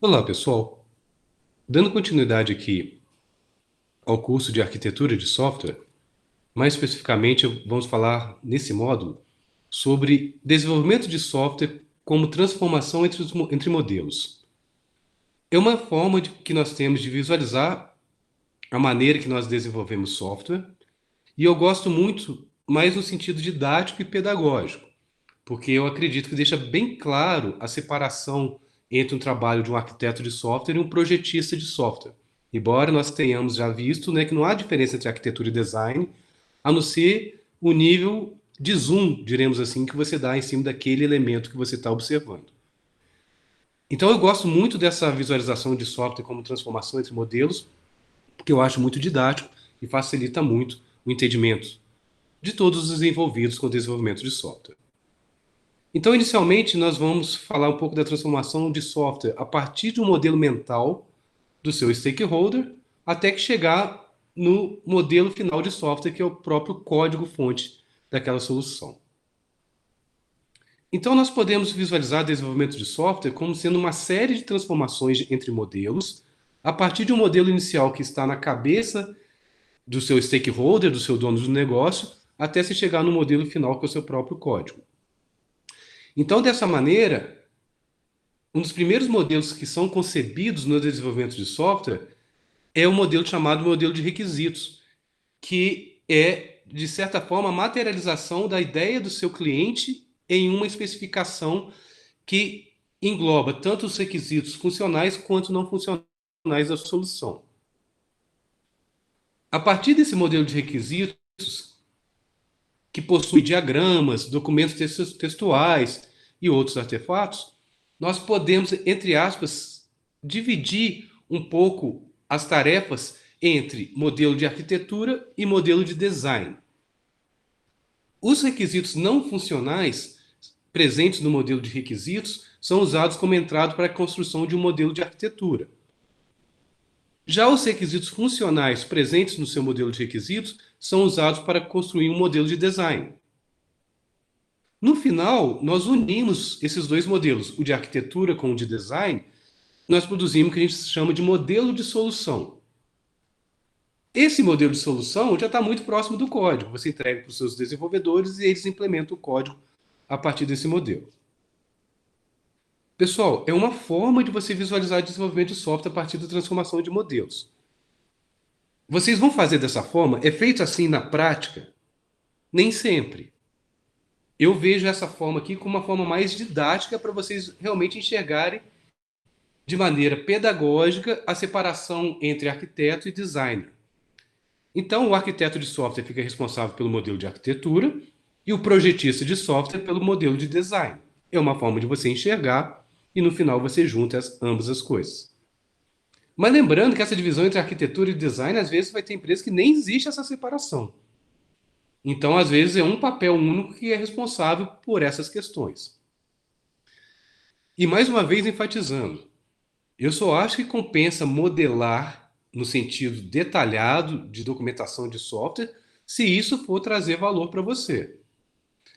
Olá, pessoal. Dando continuidade aqui ao curso de arquitetura de software, mais especificamente, vamos falar nesse módulo sobre desenvolvimento de software como transformação entre modelos. É uma forma que nós temos de visualizar a maneira que nós desenvolvemos software, e eu gosto muito mais no sentido didático e pedagógico, porque eu acredito que deixa bem claro a separação entre um trabalho de um arquiteto de software e um projetista de software. Embora nós tenhamos já visto, né, que não há diferença entre arquitetura e design, a não ser o nível de zoom, diremos assim, que você dá em cima daquele elemento que você está observando. Então eu gosto muito dessa visualização de software como transformação entre modelos, porque eu acho muito didático e facilita muito o entendimento de todos os envolvidos com o desenvolvimento de software. Então, inicialmente, nós vamos falar um pouco da transformação de software a partir de um modelo mental do seu stakeholder, até que chegar no modelo final de software, que é o próprio código-fonte daquela solução. Então, nós podemos visualizar o desenvolvimento de software como sendo uma série de transformações entre modelos, a partir de um modelo inicial que está na cabeça do seu stakeholder, do seu dono do negócio, até se chegar no modelo final, que é o seu próprio código. Então, dessa maneira, um dos primeiros modelos que são concebidos no desenvolvimento de software é o modelo chamado modelo de requisitos, que é, de certa forma, a materialização da ideia do seu cliente em uma especificação que engloba tanto os requisitos funcionais quanto não funcionais da solução. A partir desse modelo de requisitos, que possui diagramas, documentos textuais e outros artefatos, nós podemos, entre aspas, dividir um pouco as tarefas entre modelo de arquitetura e modelo de design. Os requisitos não funcionais presentes no modelo de requisitos são usados como entrada para a construção de um modelo de arquitetura. Já os requisitos funcionais presentes no seu modelo de requisitos são usados para construir um modelo de design. No final, nós unimos esses dois modelos, o de arquitetura com o de design, nós produzimos o que a gente chama de modelo de solução. Esse modelo de solução já está muito próximo do código. Você entrega para os seus desenvolvedores e eles implementam o código a partir desse modelo. Pessoal, é uma forma de você visualizar o desenvolvimento de software a partir da transformação de modelos. Vocês vão fazer dessa forma? É feito assim na prática? Nem sempre. Eu vejo essa forma aqui como uma forma mais didática para vocês realmente enxergarem de maneira pedagógica a separação entre arquiteto e designer. Então, o arquiteto de software fica responsável pelo modelo de arquitetura e o projetista de software pelo modelo de design. É uma forma de você enxergar e no final você junta ambas as coisas. Mas lembrando que essa divisão entre arquitetura e design, às vezes vai ter empresas que nem existe essa separação. Então, às vezes, é um papel único que é responsável por essas questões. E mais uma vez enfatizando, eu só acho que compensa modelar no sentido detalhado de documentação de software, se isso for trazer valor para você.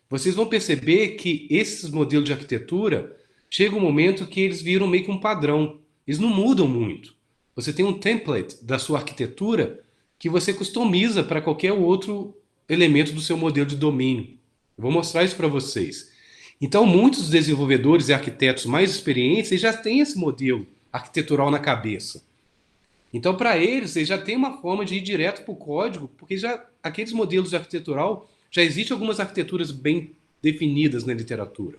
Vocês vão perceber que esses modelos de arquitetura chega um momento que eles viram meio que um padrão. Eles não mudam muito. Você tem um template da sua arquitetura que você customiza para qualquer outro elemento do seu modelo de domínio. Eu vou mostrar isso para vocês. Então, muitos desenvolvedores e arquitetos mais experientes eles já têm esse modelo arquitetural na cabeça. Então, para eles já tem uma forma de ir direto para o código, porque já aqueles modelos de arquitetural já existem algumas arquiteturas bem definidas na literatura.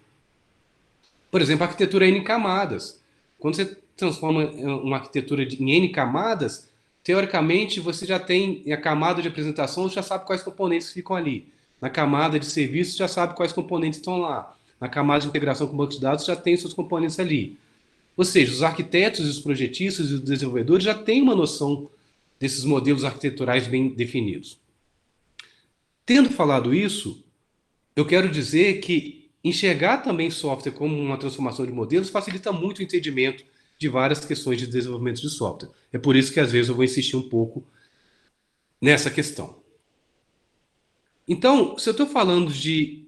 Por exemplo, a arquitetura N camadas. Quando você transforma uma arquitetura em N camadas, teoricamente você já tem a camada de apresentação, já sabe quais componentes ficam ali. Na camada de serviços, já sabe quais componentes estão lá. Na camada de integração com banco de dados, já tem seus componentes ali. Ou seja, os arquitetos, os projetistas e os desenvolvedores já têm uma noção desses modelos arquiteturais bem definidos. Tendo falado isso, eu quero dizer que enxergar também software como uma transformação de modelos facilita muito o entendimento de várias questões de desenvolvimento de software. É por isso que às vezes eu vou insistir um pouco nessa questão. Então, se eu estou falando de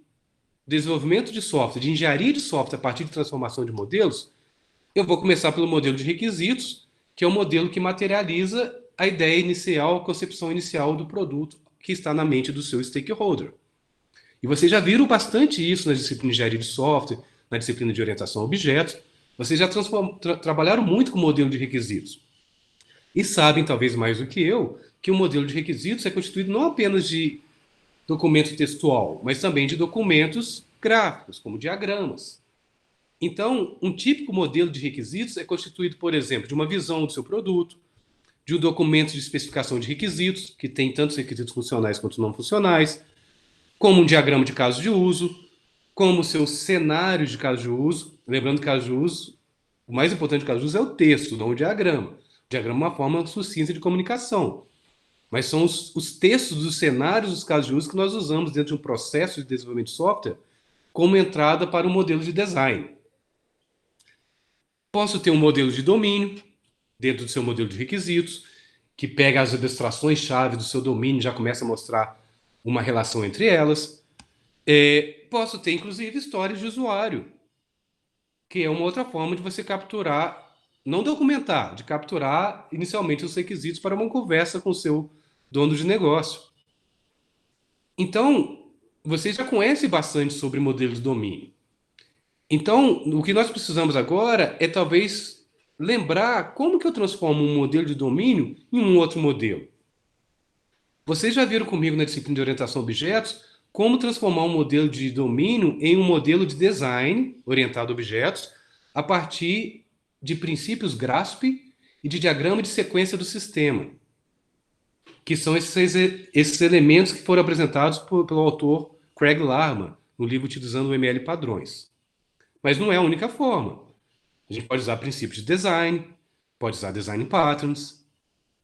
desenvolvimento de software, de engenharia de software a partir de transformação de modelos, Eu vou começar pelo modelo de requisitos, que é o modelo que materializa a ideia inicial, a concepção inicial do produto que está na mente do seu stakeholder. E vocês já viram bastante isso na disciplina de engenharia de software, na disciplina de orientação a objetos. Vocês já trabalharam muito com o modelo de requisitos. E sabem, talvez mais do que eu, que o modelo de requisitos é constituído não apenas de documento textual, mas também de documentos gráficos, como diagramas. Então, um típico modelo de requisitos é constituído, por exemplo, de uma visão do seu produto, de um documento de especificação de requisitos, que tem tantos requisitos funcionais quanto não funcionais, como um diagrama de caso de uso, como seus cenários de caso de uso. Lembrando que caso de uso, o mais importante do caso de uso é o texto, não o diagrama. O diagrama é uma forma sucinta de comunicação. Mas são os textos dos cenários dos casos de uso que nós usamos dentro de um processo de desenvolvimento de software como entrada para o modelo de design. Posso ter um modelo de domínio dentro do seu modelo de requisitos, que pega as abstrações-chave do seu domínio e já começa a mostrar uma relação entre elas. Posso ter, inclusive, histórias de usuário, que é uma outra forma de você capturar, não documentar, de capturar inicialmente os requisitos para uma conversa com o seu dono de negócio. Então, vocês já conhecem bastante sobre modelo de domínio. Então, o que nós precisamos agora é talvez lembrar como que eu transformo um modelo de domínio em um outro modelo. Vocês já viram comigo na disciplina de orientação a objetos como transformar um modelo de domínio em um modelo de design orientado a objetos a partir de princípios GRASP e de diagrama de sequência do sistema, que são esses elementos que foram apresentados pelo autor Craig Larman no livro Utilizando o ML Padrões. Mas não é a única forma. A gente pode usar princípios de design, pode usar design patterns.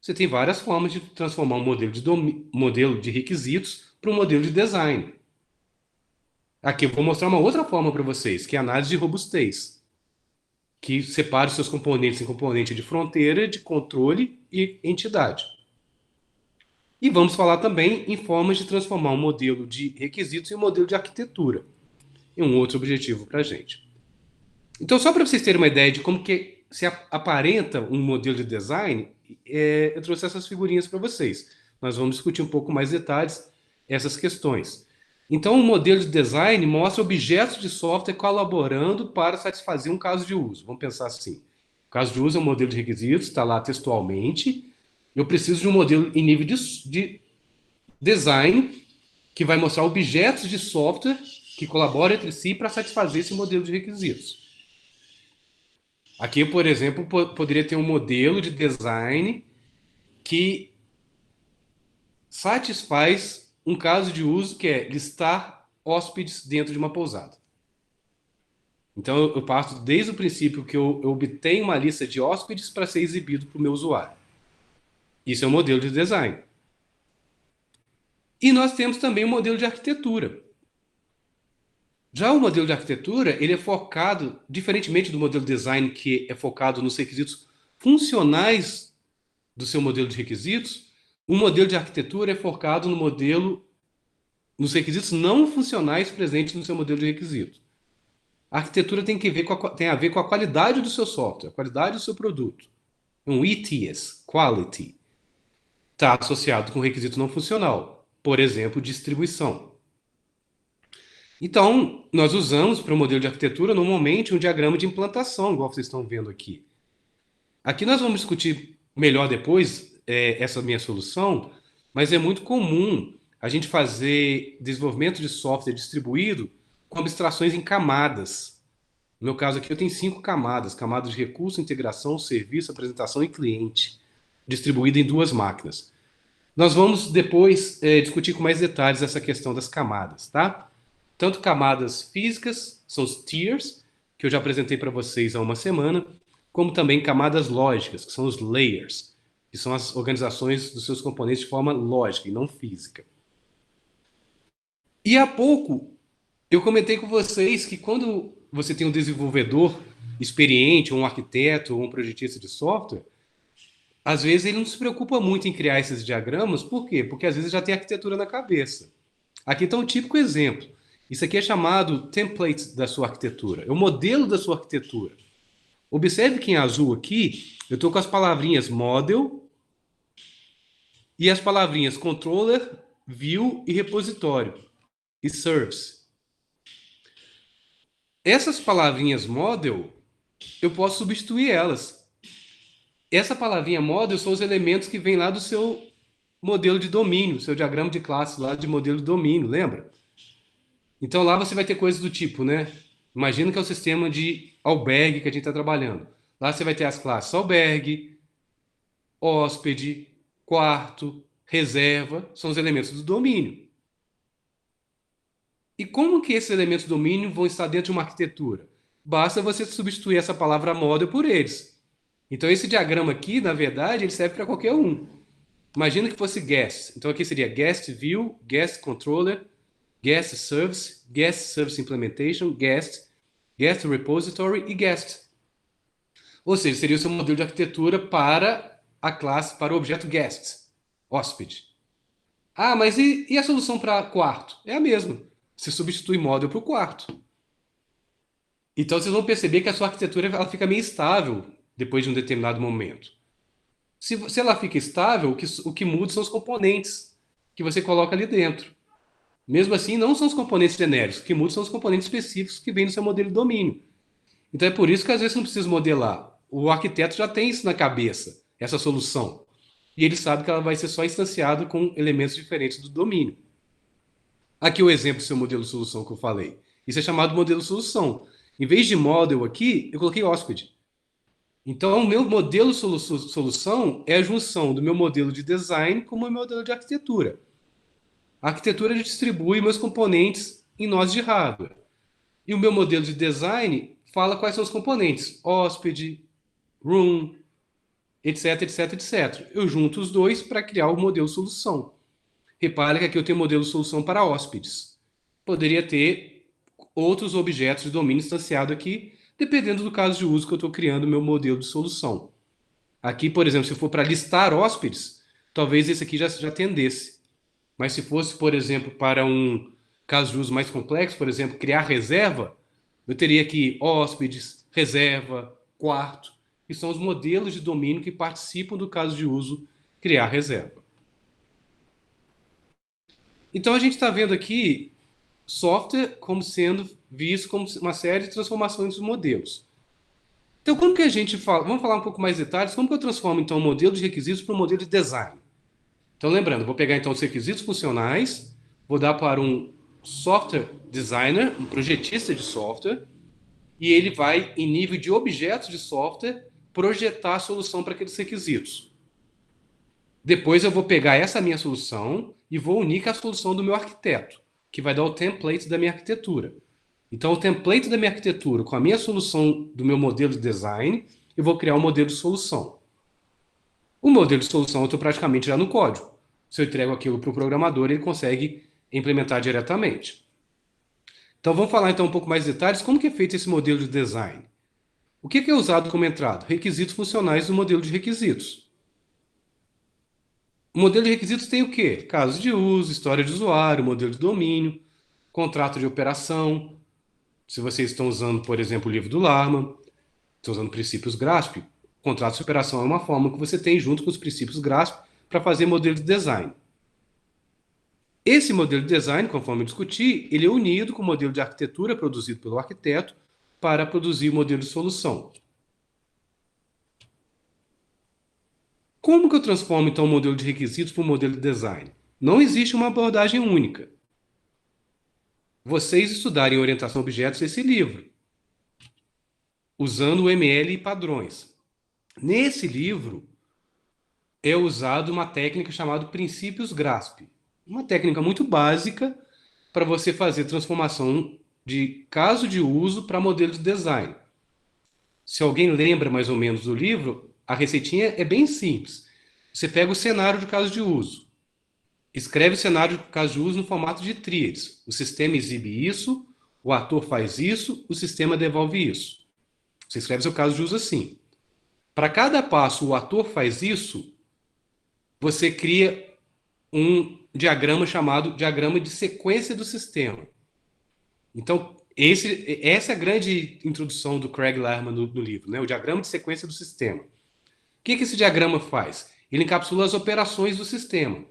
Você tem várias formas de transformar um modelo de requisitos para um modelo de design. Aqui eu vou mostrar uma outra forma para vocês, que é a análise de robustez, que separa os seus componentes em componente de fronteira, de controle e entidade. E vamos falar também em formas de transformar um modelo de requisitos em um modelo de arquitetura. E um outro objetivo para a gente. Então, só para vocês terem uma ideia de como que se aparenta um modelo de design, eu trouxe essas figurinhas para vocês. Nós vamos discutir um pouco mais detalhes essas questões. Então, o modelo de design mostra objetos de software colaborando para satisfazer um caso de uso. Vamos pensar assim. O caso de uso é um modelo de requisitos, está lá textualmente. Eu preciso de um modelo em nível de design que vai mostrar objetos de software que colaboram entre si para satisfazer esse modelo de requisitos. Aqui, por exemplo, poderia ter um modelo de design que satisfaz um caso de uso que é listar hóspedes dentro de uma pousada. Então, eu parto desde o princípio que eu obtenho uma lista de hóspedes para ser exibido para o meu usuário. Isso é um modelo de design. E nós temos também um modelo de arquitetura. Já o modelo de arquitetura, ele é focado, diferentemente do modelo de design, que é focado nos requisitos funcionais do seu modelo de requisitos, o modelo de arquitetura é focado nos requisitos não funcionais presentes no seu modelo de requisitos. A arquitetura tem a ver com a qualidade do seu software, a qualidade do seu produto. Um ETS, Quality, está associado com requisito não funcional, por exemplo, distribuição. Então, nós usamos para o modelo de arquitetura, normalmente, um diagrama de implantação, igual vocês estão vendo aqui. Aqui nós vamos discutir melhor depois essa minha solução, mas é muito comum a gente fazer desenvolvimento de software distribuído com abstrações em camadas. No meu caso aqui, eu tenho 5 camadas: camada de recurso, integração, serviço, apresentação e cliente, distribuída em 2 máquinas. Nós vamos depois discutir com mais detalhes essa questão das camadas, tá? Tanto camadas físicas, são os tiers, que eu já apresentei para vocês há uma semana, como também camadas lógicas, que são os layers, que são as organizações dos seus componentes de forma lógica e não física. E há pouco eu comentei com vocês que quando você tem um desenvolvedor experiente, ou um arquiteto, ou um projetista de software, às vezes ele não se preocupa muito em criar esses diagramas. Por quê? Porque às vezes já tem arquitetura na cabeça. Aqui está um típico exemplo. Isso aqui é chamado template da sua arquitetura. É o modelo da sua arquitetura. Observe que em azul aqui, eu estou com as palavrinhas model e as palavrinhas controller, view e repositório e service. Essas palavrinhas model, eu posso substituir elas. Essa palavrinha model são os elementos que vêm lá do seu modelo de domínio, seu diagrama de classe lá de modelo de domínio, lembra? Então lá você vai ter coisas do tipo, né? Imagina que é o sistema de albergue que a gente está trabalhando. Lá você vai ter as classes albergue, hóspede, quarto, reserva, são os elementos do domínio. E como que esses elementos do domínio vão estar dentro de uma arquitetura? Basta você substituir essa palavra model por eles. Então esse diagrama aqui, na verdade, ele serve para qualquer um. Imagina que fosse guest. Então aqui seria guest view, guest controller, guest service implementation, guest repository e guest. Ou seja, seria o seu modelo de arquitetura para a classe, para o objeto guest, hóspede. Ah, mas e a solução para quarto? É a mesma. Você substitui model para o quarto. Então vocês vão perceber que a sua arquitetura ela fica meio estável depois de um determinado momento. Se ela fica estável, o que muda são os componentes que você coloca ali dentro. Mesmo assim, não são os componentes genéricos, o que muda são os componentes específicos que vêm no seu modelo de domínio. Então é por isso que às vezes você não precisa modelar. O arquiteto já tem isso na cabeça, essa solução. E ele sabe que ela vai ser só instanciada com elementos diferentes do domínio. Aqui o exemplo do seu modelo de solução que eu falei. Isso é chamado modelo de solução. Em vez de model aqui, eu coloquei hóspede. Então, o meu modelo de solução é a junção do meu modelo de design com o meu modelo de arquitetura. A arquitetura distribui meus componentes em nós de hardware. E o meu modelo de design fala quais são os componentes. Hóspede, room, etc, etc, etc. Eu junto os dois para criar o modelo solução. Repare que aqui eu tenho modelo solução para hóspedes. Poderia ter outros objetos de domínio instanciado aqui, dependendo do caso de uso que eu estou criando o meu modelo de solução. Aqui, por exemplo, se for para listar hóspedes, talvez esse aqui já atendesse. Mas se fosse, por exemplo, para um caso de uso mais complexo, por exemplo, criar reserva, eu teria aqui hóspedes, reserva, quarto, que são os modelos de domínio que participam do caso de uso criar reserva. Então a gente está vendo aqui software como sendo visto como uma série de transformações dos modelos. Então, como que a gente fala? Vamos falar um pouco mais de detalhes. Como que eu transformo, então, o modelo de requisitos para um modelo de design? Então, lembrando, vou pegar, então, os requisitos funcionais, vou dar para um software designer, um projetista de software, e ele vai, em nível de objetos de software, projetar a solução para aqueles requisitos. Depois eu vou pegar essa minha solução e vou unir com a solução do meu arquiteto, que vai dar o template da minha arquitetura. Então, o template da minha arquitetura com a minha solução do meu modelo de design, eu vou criar um modelo de solução. O modelo de solução eu estou praticamente já no código. Se eu entrego aquilo para o programador, ele consegue implementar diretamente. Então, vamos falar então um pouco mais de detalhes. Como que é feito esse modelo de design? O que é usado como entrada? Requisitos funcionais do modelo de requisitos. O modelo de requisitos tem o quê? Casos de uso, história de usuário, modelo de domínio, contrato de operação. Se vocês estão usando, por exemplo, o livro do Larman, estão usando princípios GRASP, contrato de operação é uma forma que você tem junto com os princípios GRASP para fazer modelo de design. Esse modelo de design, conforme eu discuti, ele é unido com o modelo de arquitetura produzido pelo arquiteto para produzir o modelo de solução. Como que eu transformo, então, o modelo de requisitos para o modelo de design? Não existe uma abordagem única. Vocês estudarem orientação a objetos esse livro, usando o ML e padrões. Nesse livro, é usado uma técnica chamada princípios GRASP. Uma técnica muito básica para você fazer transformação de caso de uso para modelo de design. Se alguém lembra mais ou menos do livro, a receitinha é bem simples. Você pega o cenário de caso de uso, escreve o cenário de caso de uso no formato de tríades. O sistema exibe isso, o ator faz isso, o sistema devolve isso. Você escreve seu caso de uso assim. Para cada passo o ator faz isso, você cria um diagrama chamado diagrama de sequência do sistema. Então, Essa é a grande introdução do Craig Larman no livro, né? O diagrama de sequência do sistema. O que esse diagrama faz? Ele encapsula as operações do sistema.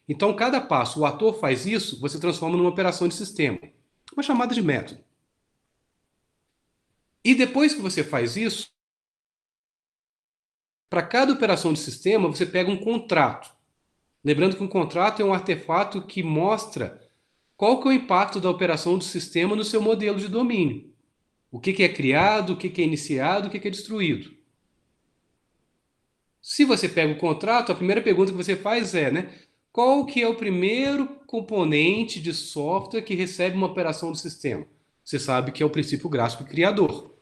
Então, cada passo, o ator faz isso, você transforma numa operação de sistema, uma chamada de método. E depois que você faz isso, para cada operação de sistema, você pega um contrato. Lembrando que um contrato é um artefato que mostra qual que é o impacto da operação do sistema no seu modelo de domínio. O que é criado, o que é iniciado, o que é destruído. Se você pega o contrato, a primeira pergunta que você faz é, né, qual que é o primeiro componente de software que recebe uma operação do sistema? Você sabe que é o princípio gráfico criador.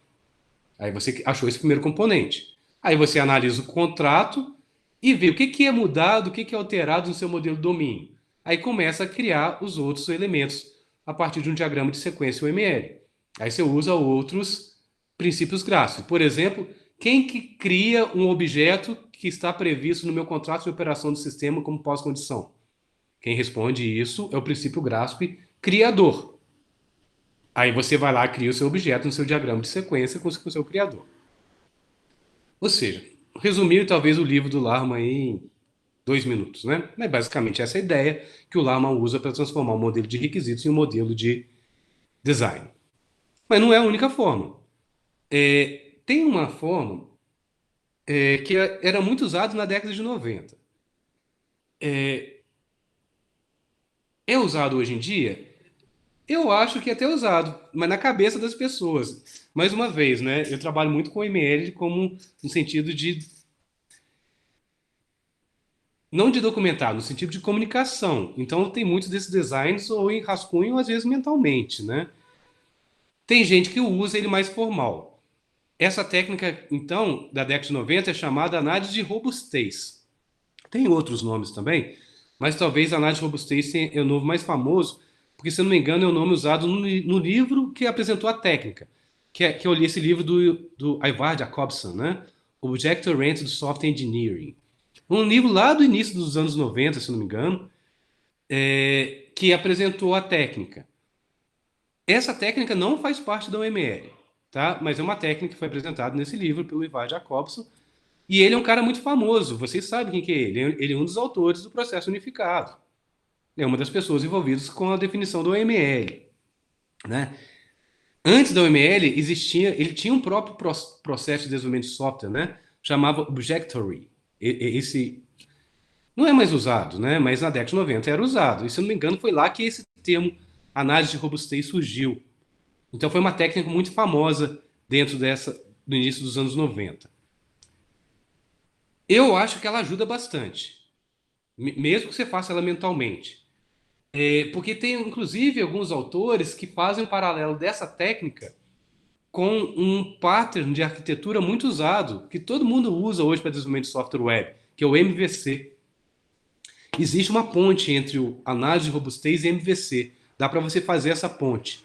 Aí você achou esse primeiro componente. Aí você analisa o contrato e vê o que é mudado, o que é alterado no seu modelo de domínio. Aí começa a criar os outros elementos a partir de um diagrama de sequência UML. Aí você usa outros princípios gráficos. Por exemplo, quem que cria um objeto que está previsto no meu contrato de operação do sistema como pós-condição? Quem responde isso é o princípio gráfico criador. Aí você vai lá e cria o seu objeto no seu diagrama de sequência com o seu criador. Ou seja, resumir talvez o livro do Larman em 2 minutos, né? Mas basicamente essa é a ideia que o Larman usa para transformar o modelo de requisitos em um modelo de design. Mas não é a única forma. Tem uma forma que era muito usada na década de 90. É usado hoje em dia? Eu acho que é até usado, mas na cabeça das pessoas. Mais uma vez, né? Eu trabalho muito com ML como no sentido de não de documentar, no sentido de comunicação. Então tem muitos desses designs ou em rascunho, ou às vezes mentalmente, né? Tem gente que usa ele mais formal. Essa técnica, então, da década de 90 é chamada análise de robustez. Tem outros nomes também, mas talvez a análise de robustez é o nome mais famoso, porque, se eu não me engano, é o nome usado no livro que apresentou a técnica, que eu li esse livro do Ivar Jacobson, né? Object-Oriented Software Engineering. Um livro lá do início dos anos 90, se não me engano, que apresentou a técnica. Essa técnica não faz parte da OML, tá? Mas é uma técnica que foi apresentada nesse livro pelo Ivar Jacobson, e ele é um cara muito famoso. Vocês sabem quem que é ele? Ele é um dos autores do processo unificado. É uma das pessoas envolvidas com a definição do OML, né? Antes da OML ele tinha um próprio processo de desenvolvimento de software, né? Chamava Objectory. Esse não é mais usado, né? Mas na década de 90 era usado. E, se eu não me engano, foi lá que esse termo análise de robustez surgiu. Então foi uma técnica muito famosa dentro do início dos anos 90. Eu acho que ela ajuda bastante, mesmo que você faça ela mentalmente. Porque tem, inclusive, alguns autores que fazem um paralelo dessa técnica com um pattern de arquitetura muito usado, que todo mundo usa hoje para desenvolvimento de software web, que é o MVC. Existe uma ponte entre o análise de robustez e MVC. Dá para você fazer essa ponte.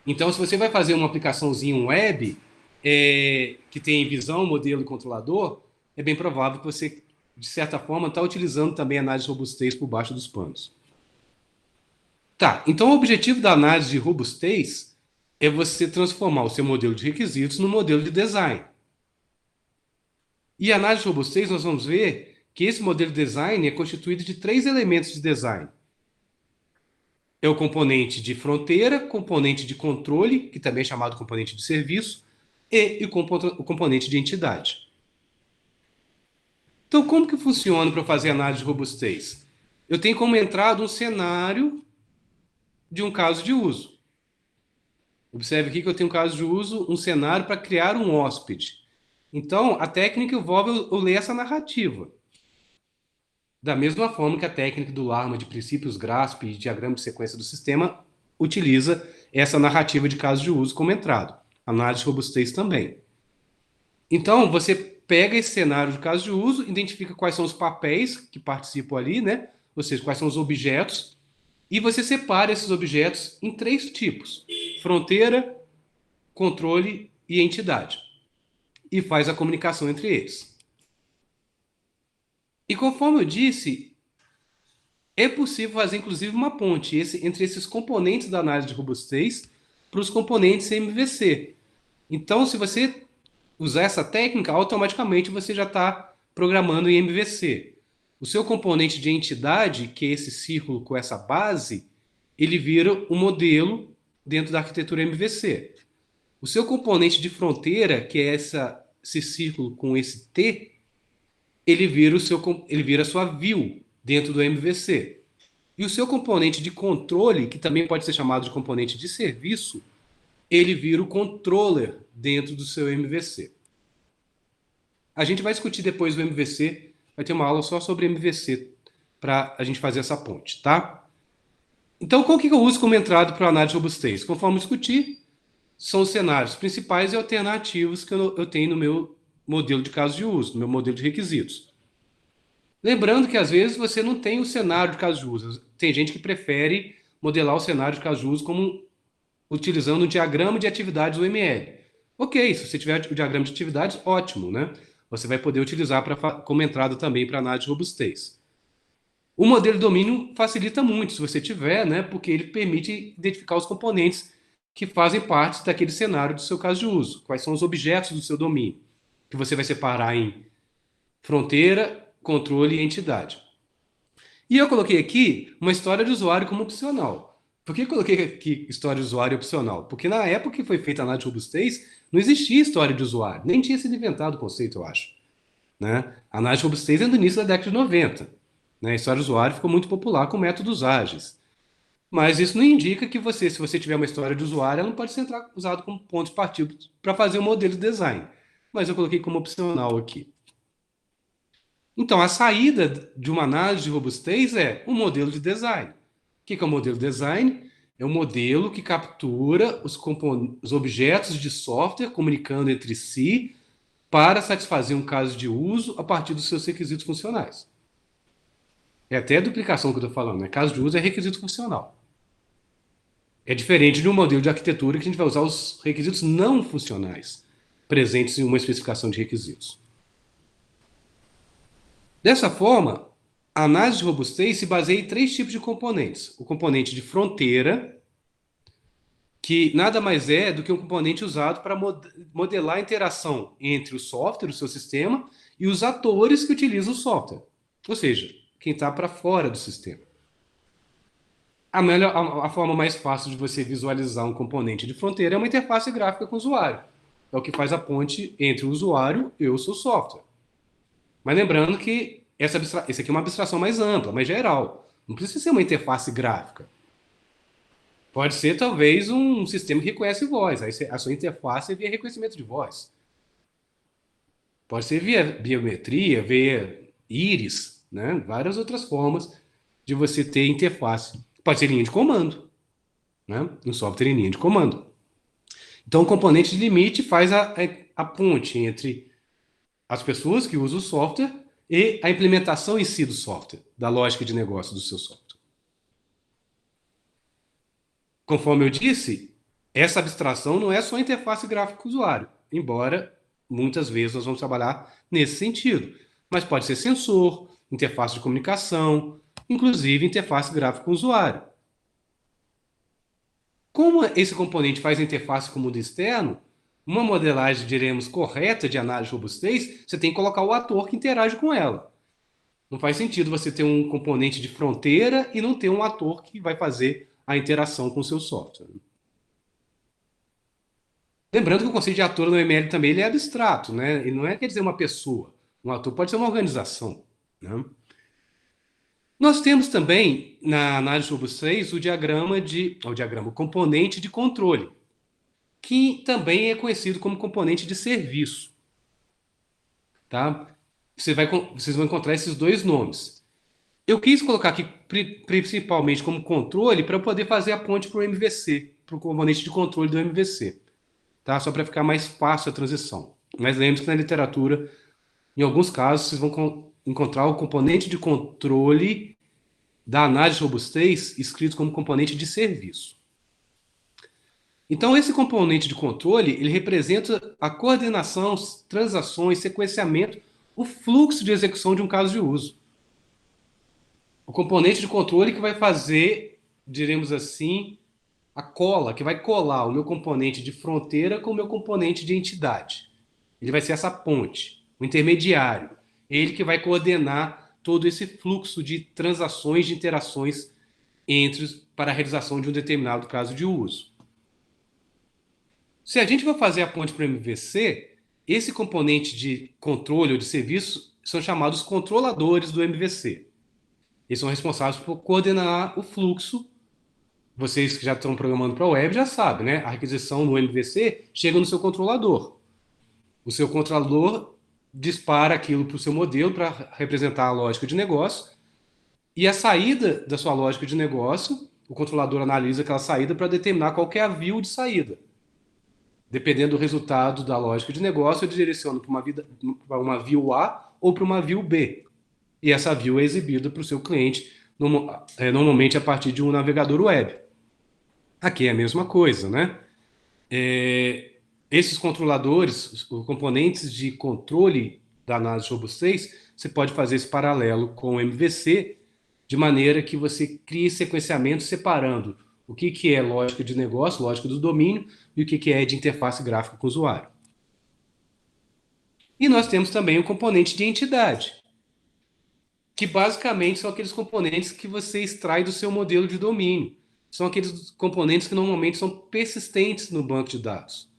Então, se você vai fazer uma aplicaçãozinha web que tem visão, modelo e controlador, é bem provável que você, de certa forma, está utilizando também análise de robustez por baixo dos panos. Tá, então o objetivo da análise de robustez é você transformar o seu modelo de requisitos no modelo de design. E a análise de robustez, nós vamos ver que esse modelo de design é constituído de 3 elementos de design. É o componente de fronteira, componente de controle, que também é chamado componente de serviço, e o componente de entidade. Então, como que funciona para fazer análise de robustez? Eu tenho como entrada um cenário de um caso de uso. Observe aqui que eu tenho um caso de uso, um cenário para criar um hóspede. Então, a técnica envolve eu ler essa narrativa. Da mesma forma que a técnica do Larma de princípios GRASP e diagrama de sequência do sistema utiliza essa narrativa de caso de uso como entrada. Análise de robustez também. Então, você pega esse cenário de caso de uso, identifica quais são os papéis que participam ali, né? Ou seja, quais são os objetos, e você separa esses objetos em 3 tipos: fronteira, controle e entidade. E faz a comunicação entre eles. E conforme eu disse, é possível fazer inclusive uma ponte entre esses componentes da análise de robustez para os componentes MVC. Então, se você usar essa técnica, automaticamente você já está programando em MVC. O seu componente de entidade, que é esse círculo com essa base, ele vira um modelo dentro da arquitetura MVC. O seu componente de fronteira, que é esse círculo com esse T, ele vira a sua view dentro do MVC. E o seu componente de controle, que também pode ser chamado de componente de serviço, ele vira o controller dentro do seu MVC. A gente vai discutir depois o MVC, vai ter uma aula só sobre MVC para a gente fazer essa ponte, tá? Então, qual que eu uso como entrada para a análise de robustez? Conforme discutir, são os cenários principais e alternativos que eu tenho no meu modelo de caso de uso, no meu modelo de requisitos. Lembrando que, às vezes, você não tem o cenário de caso de uso. Tem gente que prefere modelar o cenário de caso de uso como utilizando um diagrama de atividades UML. Ok, se você tiver o diagrama de atividades, ótimo, né? Você vai poder utilizar como entrada também para análise de robustez. O modelo de domínio facilita muito, se você tiver, né? Porque ele permite identificar os componentes que fazem parte daquele cenário do seu caso de uso. Quais são os objetos do seu domínio, que você vai separar em fronteira, controle e entidade. E eu coloquei aqui uma história de usuário como opcional. Por que eu coloquei aqui história de usuário opcional? Porque na época que foi feita a análise de robustez, não existia história de usuário, nem tinha sido inventado o conceito, eu acho. Né? A análise de robustez é do início da década de 90. Né? A história de usuário ficou muito popular com métodos ágeis. Mas isso não indica que você, se você tiver uma história de usuário, ela não pode ser usada como ponto de partida para fazer um modelo de design. Mas eu coloquei como opcional aqui. Então, a saída de uma análise de robustez é um modelo de design. O que é um modelo de design? É um modelo que captura os objetos de software comunicando entre si para satisfazer um caso de uso a partir dos seus requisitos funcionais. É até a duplicação que eu estou falando, né? Caso de uso é requisito funcional. É diferente de um modelo de arquitetura que a gente vai usar os requisitos não funcionais presentes em uma especificação de requisitos. Dessa forma, a análise de robustez se baseia em três tipos de componentes. O componente de fronteira, que nada mais é do que um componente usado para modelar a interação entre o software, o seu sistema, e os atores que utilizam o software. Ou seja, quem está para fora do sistema. A forma mais fácil de você visualizar um componente de fronteira é uma interface gráfica com o usuário. É o que faz a ponte entre o usuário e o seu software. Mas lembrando que essa aqui é uma abstração mais ampla, mais geral. Não precisa ser uma interface gráfica. Pode ser, talvez, um sistema que reconhece voz. Aí a sua interface é via reconhecimento de voz. Pode ser via biometria, via íris, né? Várias outras formas de você ter interface. Pode ser linha de comando, né? Um software em linha de comando. Então, o componente de limite faz a ponte entre as pessoas que usam o software e a implementação em si do software, da lógica de negócio do seu software. Conforme eu disse, essa abstração não é só interface gráfica usuário, embora muitas vezes nós vamos trabalhar nesse sentido. Mas pode ser sensor, interface de comunicação, inclusive interface gráfica usuário. Como esse componente faz a interface com o mundo externo, uma modelagem, diremos, correta de análise de robustez, você tem que colocar o ator que interage com ela. Não faz sentido você ter um componente de fronteira e não ter um ator que vai fazer a interação com o seu software. Lembrando que o conceito de ator no ML também ele é abstrato, né? Ele não quer dizer uma pessoa. Um ator pode ser uma organização. Né? Nós temos também, na análise de robustez, o componente de controle, que também é conhecido como componente de serviço. Tá? Vocês vão encontrar esses dois nomes. Eu quis colocar aqui principalmente como controle para poder fazer a ponte para o MVC, para o componente de controle do MVC. Tá? Só para ficar mais fácil a transição. Mas lembre-se que na literatura, em alguns casos, vocês vão encontrar o componente de controle da análise de robustez escrito como componente de serviço. Então, esse componente de controle, ele representa a coordenação, transações, sequenciamento, o fluxo de execução de um caso de uso. O componente de controle que vai fazer, diremos assim, a cola que vai colar o meu componente de fronteira com o meu componente de entidade. Ele vai ser essa ponte, o intermediário. Ele que vai coordenar todo esse fluxo de transações, de interações para a realização de um determinado caso de uso. Se a gente for fazer a ponte para o MVC, esse componente de controle ou de serviço são chamados controladores do MVC. Eles são responsáveis por coordenar o fluxo. Vocês que já estão programando para a web já sabem, né? A requisição no MVC chega no seu controlador. O seu controlador dispara aquilo para o seu modelo para representar a lógica de negócio. E a saída da sua lógica de negócio, o controlador analisa aquela saída para determinar qual é a view de saída. Dependendo do resultado da lógica de negócio, ele direciona para uma view A ou para uma view B. E essa view é exibida para o seu cliente, normalmente a partir de um navegador web. Aqui é a mesma coisa, né? Esses controladores, os componentes de controle da análise de robustez, você pode fazer esse paralelo com o MVC, de maneira que você crie sequenciamento separando o que é lógica de negócio, lógica do domínio, e o que é de interface gráfica com o usuário. E nós temos também o componente de entidade, que basicamente são aqueles componentes que você extrai do seu modelo de domínio. São aqueles componentes que normalmente são persistentes no banco de dados.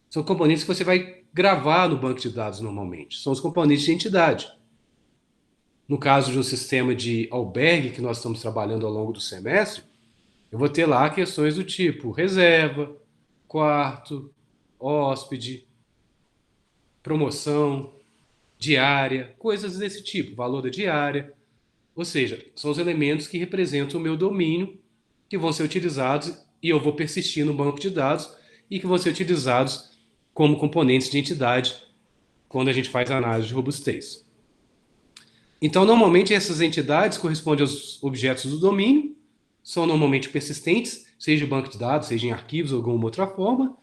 São componentes que você vai gravar no banco de dados normalmente. São os componentes de entidade. No caso de um sistema de albergue que nós estamos trabalhando ao longo do semestre, eu vou ter lá questões do tipo reserva, quarto, hóspede, promoção, diária, coisas desse tipo, valor da diária. Ou seja, são os elementos que representam o meu domínio, que vão ser utilizados e eu vou persistir no banco de dados e que vão ser utilizados como componentes de entidade quando a gente faz a análise de robustez. Então, normalmente, essas entidades correspondem aos objetos do domínio, são normalmente persistentes, seja em banco de dados, seja em arquivos ou alguma outra forma,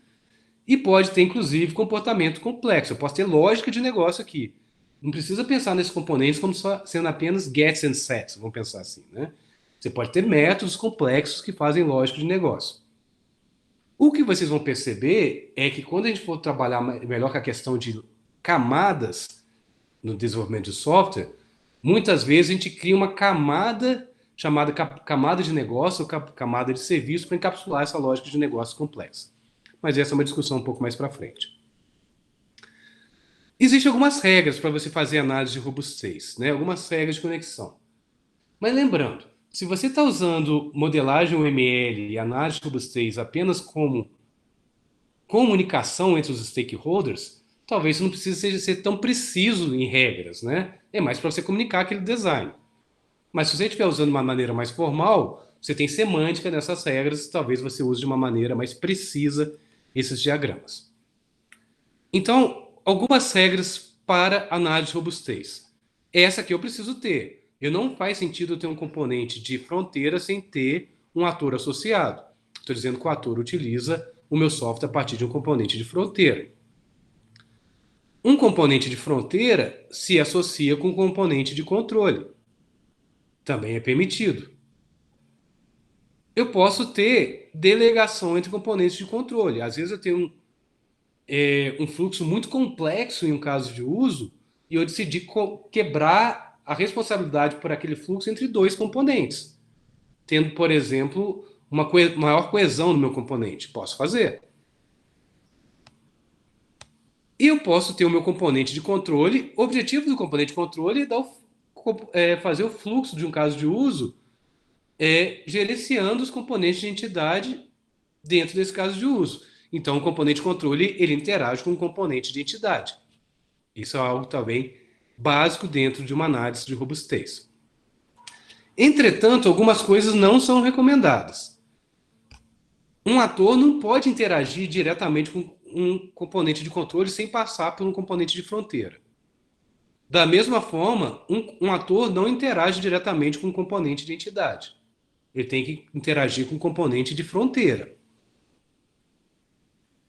e pode ter, inclusive, comportamento complexo. Eu posso ter lógica de negócio aqui. Não precisa pensar nesses componentes como só sendo apenas gets and sets, vamos pensar assim, né? Você pode ter métodos complexos que fazem lógica de negócio. O que vocês vão perceber é que quando a gente for trabalhar melhor com a questão de camadas no desenvolvimento de software, muitas vezes a gente cria uma camada chamada camada de negócio ou camada de serviço para encapsular essa lógica de negócio complexa. Mas essa é uma discussão um pouco mais para frente. Existem algumas regras para você fazer análise de robustez, né? Algumas regras de conexão. Mas lembrando, se você está usando modelagem UML e análise de robustez apenas como comunicação entre os stakeholders, talvez você não precise ser tão preciso em regras, né? É mais para você comunicar aquele design. Mas se você estiver usando de uma maneira mais formal, você tem semântica nessas regras, talvez você use de uma maneira mais precisa esses diagramas. Então, algumas regras para análise de robustez. Essa que eu preciso ter. Não faz sentido eu ter um componente de fronteira sem ter um ator associado. Estou dizendo que o ator utiliza o meu software a partir de um componente de fronteira. Um componente de fronteira se associa com um componente de controle. Também é permitido. Eu posso ter delegação entre componentes de controle. Às vezes eu tenho um fluxo muito complexo em um caso de uso e eu decidi quebrar a responsabilidade por aquele fluxo entre dois componentes, tendo, por exemplo, uma maior coesão no meu componente. Posso fazer. E eu posso ter o meu componente de controle. O objetivo do componente de controle é fazer o fluxo de um caso de uso gerenciando os componentes de entidade dentro desse caso de uso. Então, o componente de controle ele interage com o componente de entidade. Isso é algo também básico dentro de uma análise de robustez. Entretanto, algumas coisas não são recomendadas. Um ator não pode interagir diretamente com um componente de controle sem passar por um componente de fronteira. Da mesma forma, um ator não interage diretamente com um componente de entidade. Ele tem que interagir com um componente de fronteira.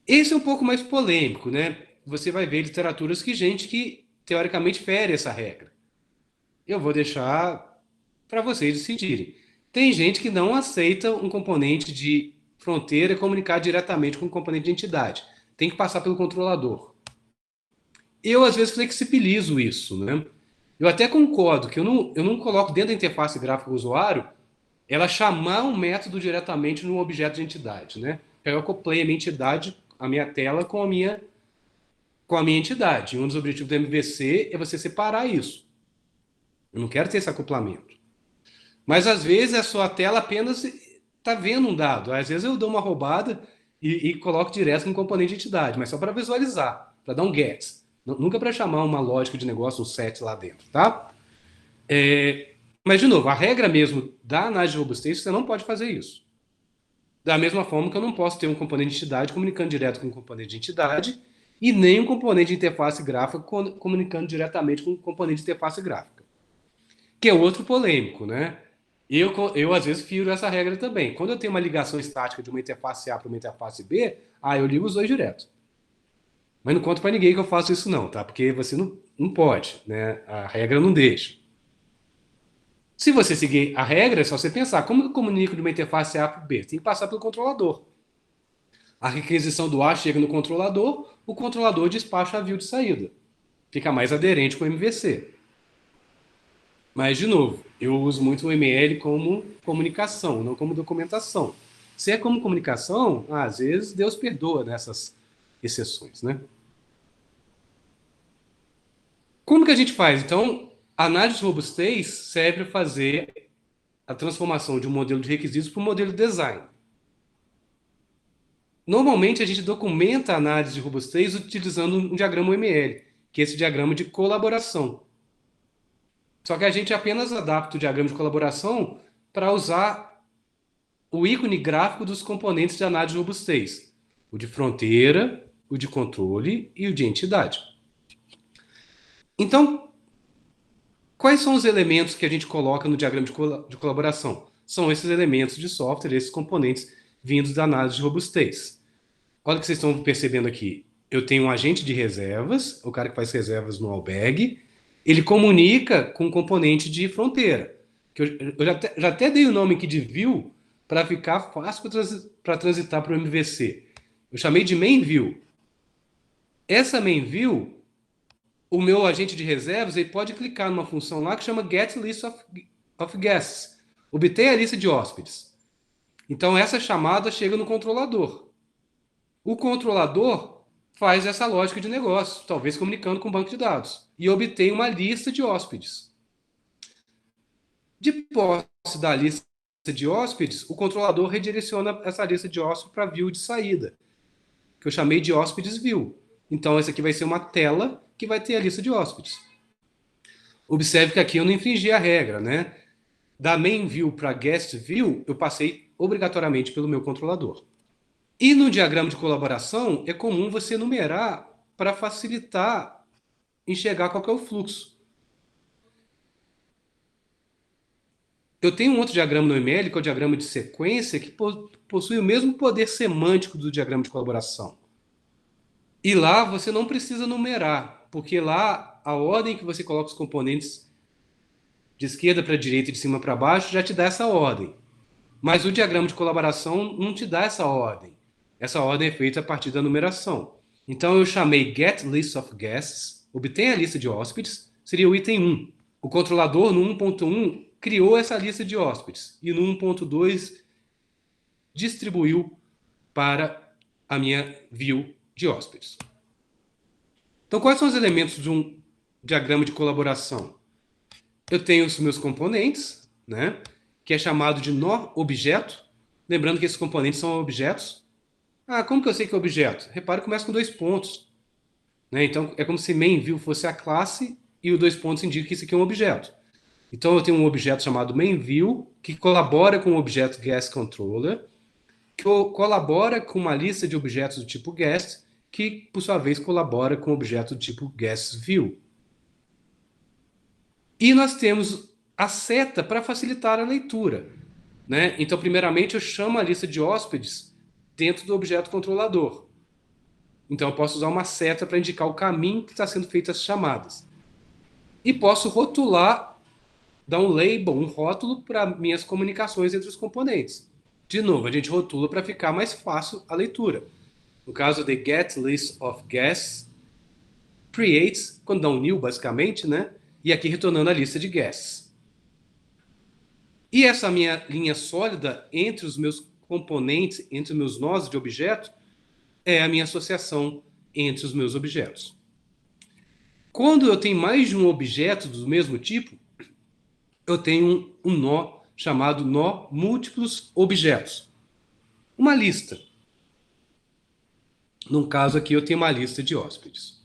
Esse é um pouco mais polêmico, né? Você vai ver literaturas que teoricamente fere essa regra. Eu vou deixar para vocês decidirem. Tem gente que não aceita um componente de fronteira comunicar diretamente com o componente de entidade. Tem que passar pelo controlador. Eu, às vezes, flexibilizo isso, né? Eu até concordo que eu não coloco dentro da interface gráfica do usuário ela chamar um método diretamente no objeto de entidade, né? Eu acoplei a minha entidade, a minha tela com a minha entidade. E um dos objetivos do MVC é você separar isso. Eu não quero ter esse acoplamento. Mas às vezes a sua tela apenas está vendo um dado. Às vezes eu dou uma roubada e coloco direto no componente de entidade, mas só para visualizar, para dar um get. Nunca para chamar uma lógica de negócio, um set lá dentro, tá? Mas, de novo, a regra mesmo da análise de robustez, você não pode fazer isso. Da mesma forma que eu não posso ter um componente de entidade comunicando direto com um componente de entidade e nem um componente de interface gráfica comunicando diretamente com um componente de interface gráfica. Que é outro polêmico, né? Eu às vezes firo essa regra também. Quando eu tenho uma ligação estática de uma interface A para uma interface B, eu ligo os dois direto. Mas não conto para ninguém que eu faço isso não, tá? Porque você não pode, né? A regra não deixa. Se você seguir a regra, é só você pensar, como eu comunico de uma interface A para B? Tem que passar pelo controlador. A requisição do A chega no controlador, o controlador despacha a view de saída. Fica mais aderente com o MVC. Mas, de novo, eu uso muito o ML como comunicação, não como documentação. Se é como comunicação, às vezes Deus perdoa nessas exceções, né? Como que a gente faz? Então, a análise de robustez serve para fazer a transformação de um modelo de requisitos para um modelo de design. Normalmente, a gente documenta a análise de robustez utilizando um diagrama UML, que é esse diagrama de colaboração. Só que a gente apenas adapta o diagrama de colaboração para usar o ícone gráfico dos componentes de análise de robustez. O de fronteira, o de controle e o de entidade. Então, quais são os elementos que a gente coloca no diagrama de colaboração? São esses elementos de software, esses componentes vindos da análise de robustez. Olha o que vocês estão percebendo aqui. Eu tenho um agente de reservas, o cara que faz reservas no Albag, ele comunica com o componente de fronteira. Que eu já até dei o nome aqui de view para ficar fácil para transitar para o MVC. Eu chamei de main view. Essa main view, o meu agente de reservas, ele pode clicar numa função lá que chama get list of guests. Obter a lista de hóspedes. Então essa chamada chega no controlador. O controlador faz essa lógica de negócio, talvez comunicando com o banco de dados, e obtém uma lista de hóspedes. De posse da lista de hóspedes, o controlador redireciona essa lista de hóspedes para a view de saída, que eu chamei de hóspedes view. Então, essa aqui vai ser uma tela que vai ter a lista de hóspedes. Observe que aqui eu não infringi a regra, né? Da main view para guest view, eu passei obrigatoriamente pelo meu controlador. E no diagrama de colaboração, é comum você numerar para facilitar enxergar qual que é o fluxo. Eu tenho um outro diagrama no ML, que é o diagrama de sequência, que possui o mesmo poder semântico do diagrama de colaboração. E lá você não precisa numerar, porque lá a ordem que você coloca os componentes de esquerda para direita e de cima para baixo já te dá essa ordem. Mas o diagrama de colaboração não te dá essa ordem. Essa ordem é feita a partir da numeração. Então eu chamei get list of guests, obtém a lista de hóspedes, seria o item 1. O controlador no 1.1 criou essa lista de hóspedes e no 1.2 distribuiu para a minha view de hóspedes. Então, quais são os elementos de um diagrama de colaboração? Eu tenho os meus componentes, né, que é chamado de nó objeto. Lembrando que esses componentes são objetos. Como que eu sei que é objeto? Repare que começa com 2 pontos. Né? Então, é como se main view fosse a classe e os 2 pontos indicam que isso aqui é um objeto. Então, eu tenho um objeto chamado main view, que colabora com o objeto guest controller, que colabora com uma lista de objetos do tipo guest, que, por sua vez, colabora com o objeto do tipo guest view. E nós temos a seta para facilitar a leitura. Né? Então, primeiramente, eu chamo a lista de hóspedes dentro do objeto controlador. Então, eu posso usar uma seta para indicar o caminho que está sendo feitas as chamadas. E posso rotular, dar um label, um rótulo para minhas comunicações entre os componentes. De novo, a gente rotula para ficar mais fácil a leitura. No caso de get list of guests, creates, quando dá um new, basicamente, né? E aqui retornando a lista de guests. E essa minha linha sólida entre os meus componentes, entre os meus nós de objeto, é a minha associação entre os meus objetos. Quando eu tenho mais de um objeto do mesmo tipo, eu tenho um nó chamado nó múltiplos objetos. Uma lista. No caso aqui, eu tenho uma lista de hóspedes.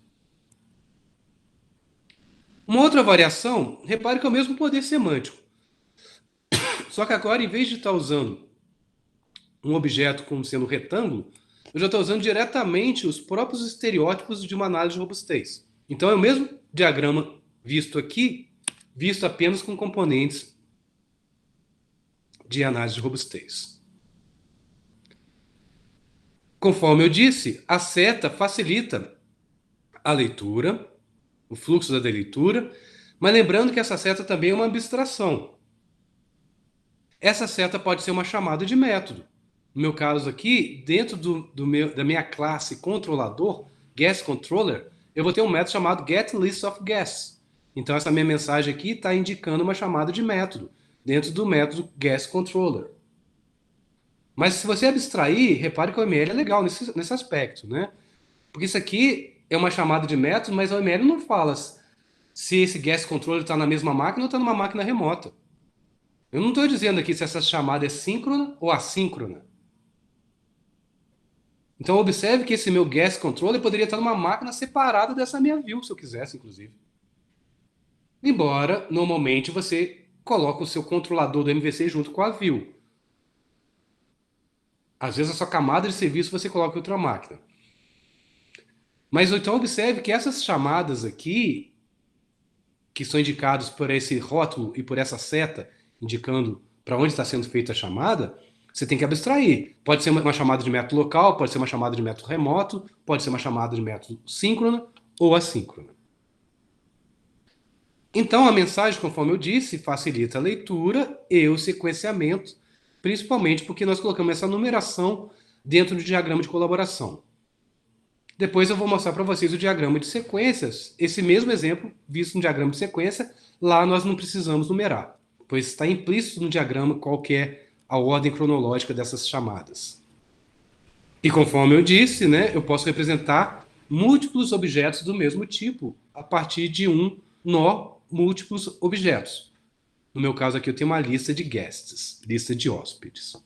Uma outra variação, repare que é o mesmo poder semântico. Só que agora, em vez de estar usando um objeto como sendo um retângulo, eu já estou usando diretamente os próprios estereótipos de uma análise de robustez. Então, é o mesmo diagrama visto aqui, visto apenas com componentes de análise de robustez. Conforme eu disse, a seta facilita a leitura, o fluxo da leitura, mas lembrando que essa seta também é uma abstração. Essa seta pode ser uma chamada de método. No meu caso aqui, dentro da minha classe controlador, guest controller, eu vou ter um método chamado getListOfGuests. Então essa minha mensagem aqui está indicando uma chamada de método, dentro do método guestController. Mas se você abstrair, repare que o ML é legal nesse aspecto, né? Porque isso aqui é uma chamada de método, mas o ML não fala se esse guestController está na mesma máquina ou está numa máquina remota. Eu não estou dizendo aqui se essa chamada é síncrona ou assíncrona. Então, observe que esse meu guest controller poderia estar numa máquina separada dessa minha view, se eu quisesse, inclusive. Embora, normalmente, você coloca o seu controlador do MVC junto com a view. Às vezes, a sua camada de serviço você coloca em outra máquina. Mas, então, observe que essas chamadas aqui, que são indicadas por esse rótulo e por essa seta, indicando para onde está sendo feita a chamada, você tem que abstrair. Pode ser uma chamada de método local, pode ser uma chamada de método remoto, pode ser uma chamada de método síncrona ou assíncrona. Então, a mensagem, conforme eu disse, facilita a leitura e o sequenciamento, principalmente porque nós colocamos essa numeração dentro do diagrama de colaboração. Depois eu vou mostrar para vocês o diagrama de sequências. Esse mesmo exemplo, visto no diagrama de sequência, lá nós não precisamos numerar, pois está implícito no diagrama qual que é a ordem cronológica dessas chamadas. E conforme eu disse, né, eu posso representar múltiplos objetos do mesmo tipo a partir de um nó múltiplos objetos. No meu caso aqui eu tenho uma lista de guests, lista de hóspedes.